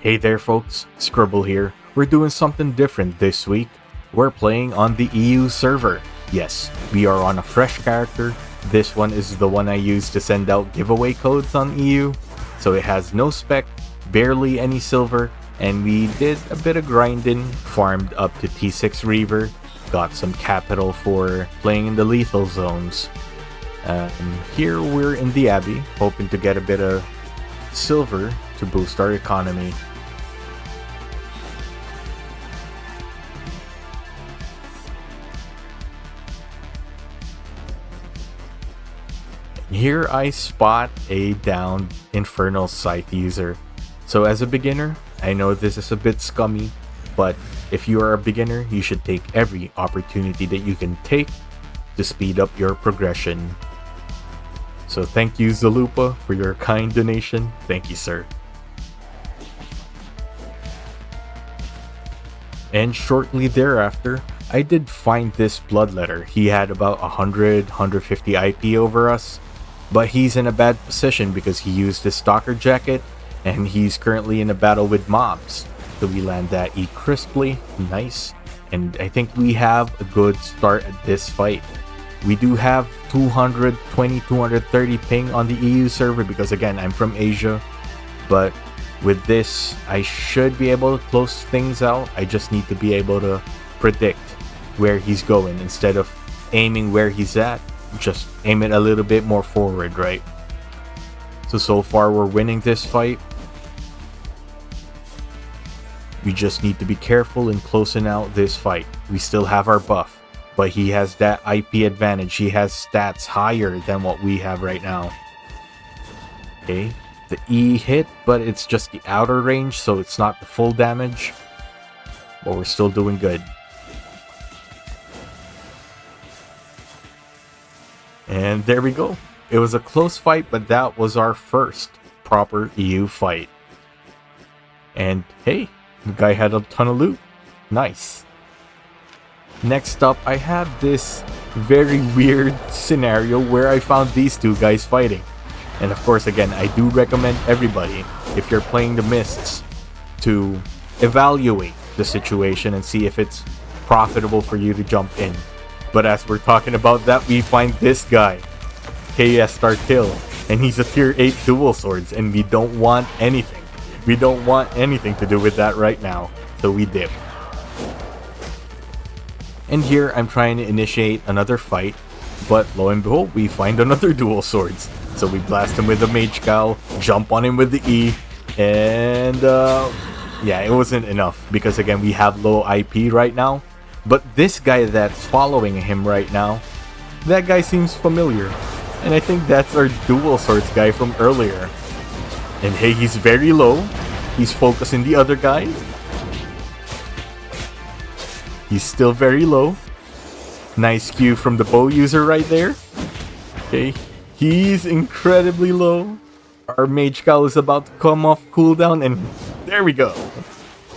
Hey there folks, Scribble here. We're doing something different this week. We're playing on the EU server. Yes, we are on a fresh character. This one is the one I used to send out giveaway codes on EU. So it has no spec, barely any silver, and we did a bit of grinding, farmed up to T6 Reaver, got some capital for playing in the lethal zones. Here we're in the Abbey, hoping to get a bit of silver to boost our economy. Here I spot a downed Infernal Scythe user. So as a beginner, I know this is a bit scummy, but if you are a beginner, you should take every opportunity that you can take to speed up your progression. So thank you Zalupa for your kind donation. Thank you, sir. And shortly thereafter, I did find this Bloodletter. He had about 150 IP over us, but he's in a bad position because he used his Stalker jacket and he's currently in a battle with mobs. So we land that E crisply, nice, and I think we have a good start at this fight. We do have 220-230 ping on the EU server because again, I'm from Asia, but with this, I should be able to close things out. I just need to be able to predict where he's going instead of aiming where he's at. Just aim it a little bit more forward, right? So far we're winning this fight. We just need to be careful in closing out this fight. We still have our buff, but he has that IP advantage. He has stats higher than what we have right now. Okay, the E hit, but it's just the outer range, so it's not the full damage. But we're still doing good. And there we go. It was a close fight, but that was our first proper EU fight. And hey, the guy had a ton of loot. Nice. Next up, I have this very weird scenario where I found these two guys fighting. And of course, again, I do recommend everybody, if you're playing the Mists, to evaluate the situation and see if it's profitable for you to jump in. But as we're talking about that, we find this guy, KS Star Kill, and he's a tier 8 dual swords, and we don't want anything. We don't want anything to do with that right now, so we dip. And here I'm trying to initiate another fight, but lo and behold, we find another dual swords. So we blast him with the Mage Cowl, jump on him with the E, and yeah, it wasn't enough because again, we have low IP right now. But this guy that's following him right now, that guy seems familiar. And I think that's our dual swords guy from earlier. And hey, he's very low. He's focusing the other guy. He's still very low. Nice cue from the bow user right there. Okay, he's incredibly low. Our Mage Cowl is about to come off cooldown and there we go.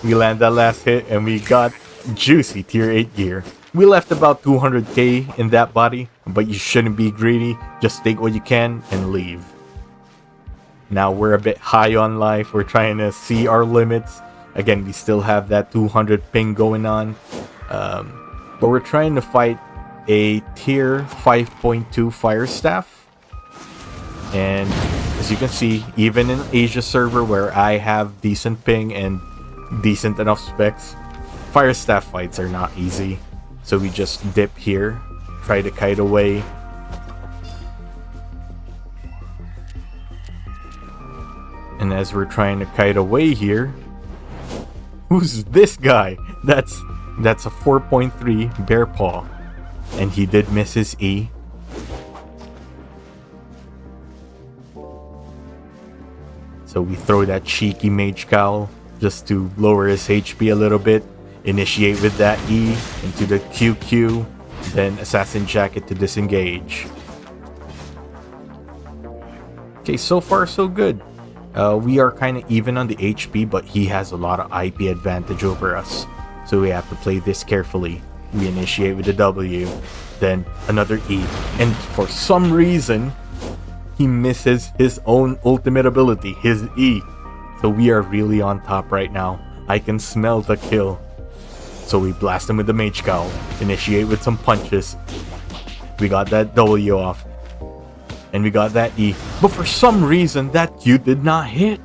We land that last hit and we got juicy tier 8 gear. We left about 200k in that body, but you shouldn't be greedy. Just take what you can and leave. Now we're a bit high on life. We're trying to see our limits. Again, we still have that 200 ping going on. But we're trying to fight a tier 5.2 Firestaff. And as you can see, even in Asia server where I have decent ping and decent enough specs, Firestaff fights are not easy, so we just dip here, try to kite away. And as we're trying to kite away here, who's this guy? That's a 4.3 Bear Paw, and he did miss his E. So we throw that cheeky Mage Cowl just to lower his HP a little bit. Initiate with that E into the QQ, then Assassin Jacket to disengage. Okay, so far so good. We are kind of even on the HP, but he has a lot of IP advantage over us. So we have to play this carefully. We initiate with the W, then another E. And for some reason, he misses his own ultimate ability, his E. So we are really on top right now. I can smell the kill. So we blast him with the Mage Cowl. Initiate with some punches. We got that W off. And we got that E. But for some reason, that Q did not hit.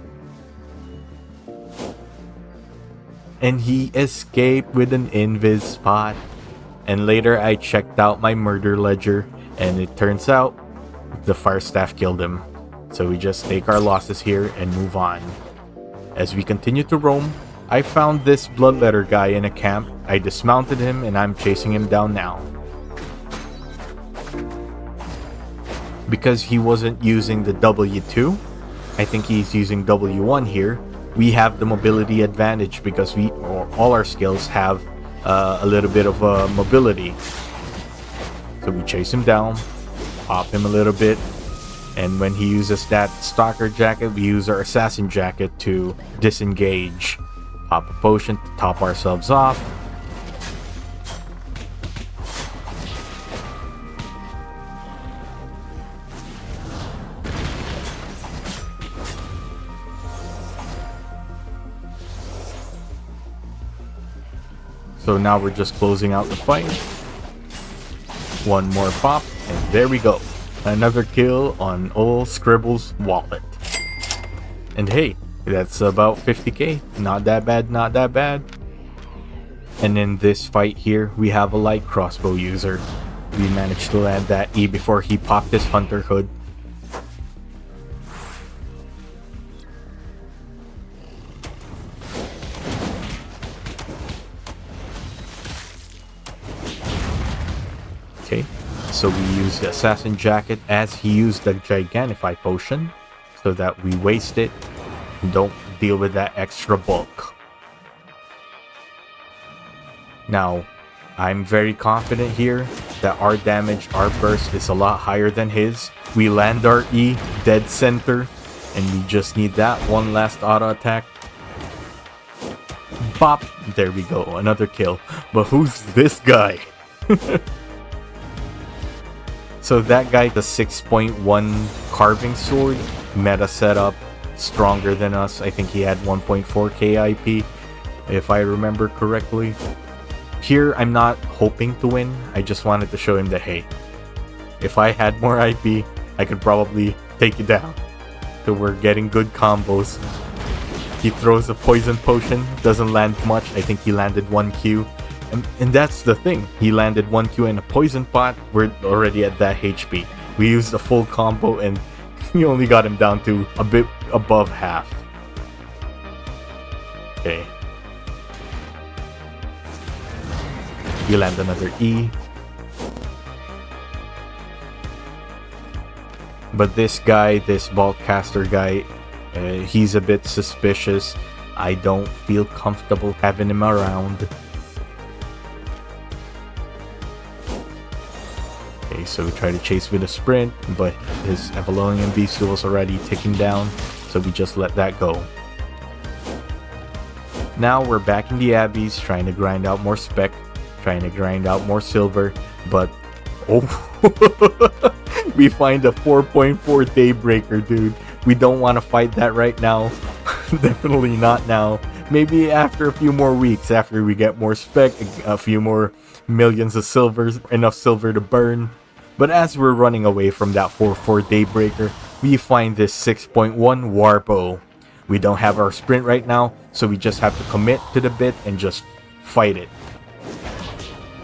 And he escaped with an invis spot. And later I checked out my murder ledger. And it turns out the Firestaff killed him. So we just take our losses here and move on. As we continue to roam, I found this Bloodletter guy in a camp. I dismounted him and I'm chasing him down now. Because he wasn't using the W2, I think he's using W1 here. We have the mobility advantage because all our skills have a little bit of mobility. So we chase him down, pop him a little bit, and when he uses that Stalker jacket, we use our Assassin jacket to disengage. Pop a potion to top ourselves off. So now we're just closing out the fight. One more pop, and there we go. Another kill on old Scribble's wallet. And hey, that's about 50k. Not that bad, not that bad. And in this fight here, we have a light crossbow user. We managed to land that E before he popped his hunter hood. Okay, so we use the Assassin jacket as he used the Gigantify potion so that we waste it and don't deal with that extra bulk. Now, I'm very confident here that our damage, our burst is a lot higher than his. We land our E dead center and we just need that one last auto attack. Bop! There we go, another kill. But who's this guy? So that guy, the 6.1 Carving sword, meta setup, stronger than us. I think he had 1.4k IP, if I remember correctly. Here, I'm not hoping to win. I just wanted to show him that, hey, if I had more IP, I could probably take you down. So we're getting good combos. He throws a poison potion, doesn't land much. I think he landed 1Q. And that's the thing. He landed 1Q in a poison pot. We're already at that HP. We used a full combo and we only got him down to a bit above half. Okay. We land another E. But this guy, this Vaultcaster guy, he's a bit suspicious. I don't feel comfortable having him around. Okay, so we try to chase with a sprint, but his Avalonian Beast was already ticking down, so we just let that go. Now we're back in the Abbeys, trying to grind out more spec, trying to grind out more silver, but oh, we find a 4.4 Daybreaker, dude. We don't want to fight that right now. Definitely not now. Maybe after a few more weeks, after we get more spec, a few more millions of silvers, enough silver to burn. But as we're running away from that 4.4 Daybreaker, we find this 6.1 Warbow. We don't have our sprint right now, so we just have to commit to the bit and just fight it.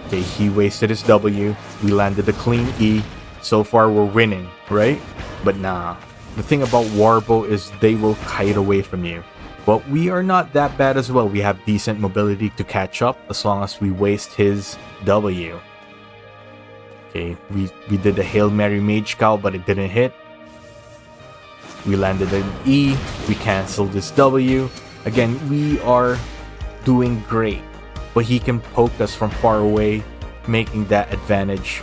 Okay, he wasted his W. We landed a clean E. So far, we're winning, right? But nah. The thing about Warbow is they will kite away from you. But we are not that bad as well. We have decent mobility to catch up as long as we waste his W. Okay, we did a Hail Mary Mage Cowl, but it didn't hit. We landed an E. We canceled this W. Again, we are doing great. But he can poke us from far away, making that advantage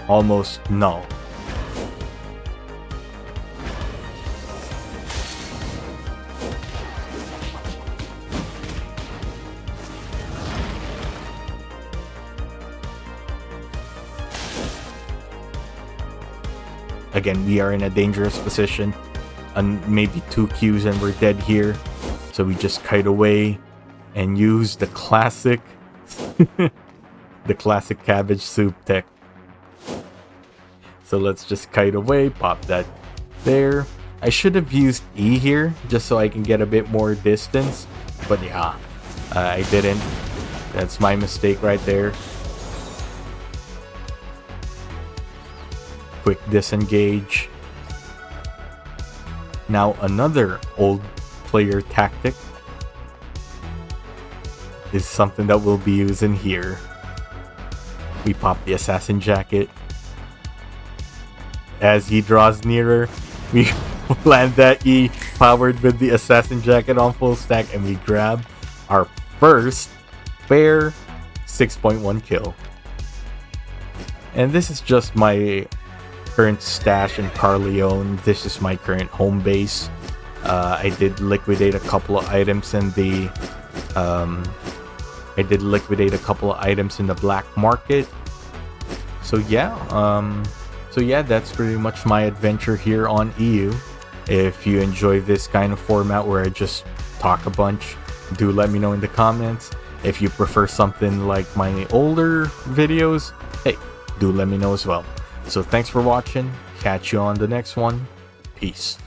almost null. Again, we are in a dangerous position. And maybe 2 Qs and we're dead here. So we just kite away and use the classic the classic cabbage soup tech. So let's just kite away, pop that there. I should have used E here just so I can get a bit more distance, but yeah, I didn't. That's my mistake right there. Quick disengage. Now another old player tactic is something that we'll be using here. We pop the assassin jacket. As he draws nearer, we land that E powered with the assassin jacket on full stack, and we grab our first fair 6.1 kill. And this is just my current stash in Carleon. This is my current home base. I did liquidate a couple of items in the black market. So yeah, that's pretty much my adventure here on EU. If you enjoy this kind of format where I just talk a bunch, do let me know in the comments. If you prefer something like my older videos, hey, do let me know as well. So thanks for watching. Catch you on the next one. Peace.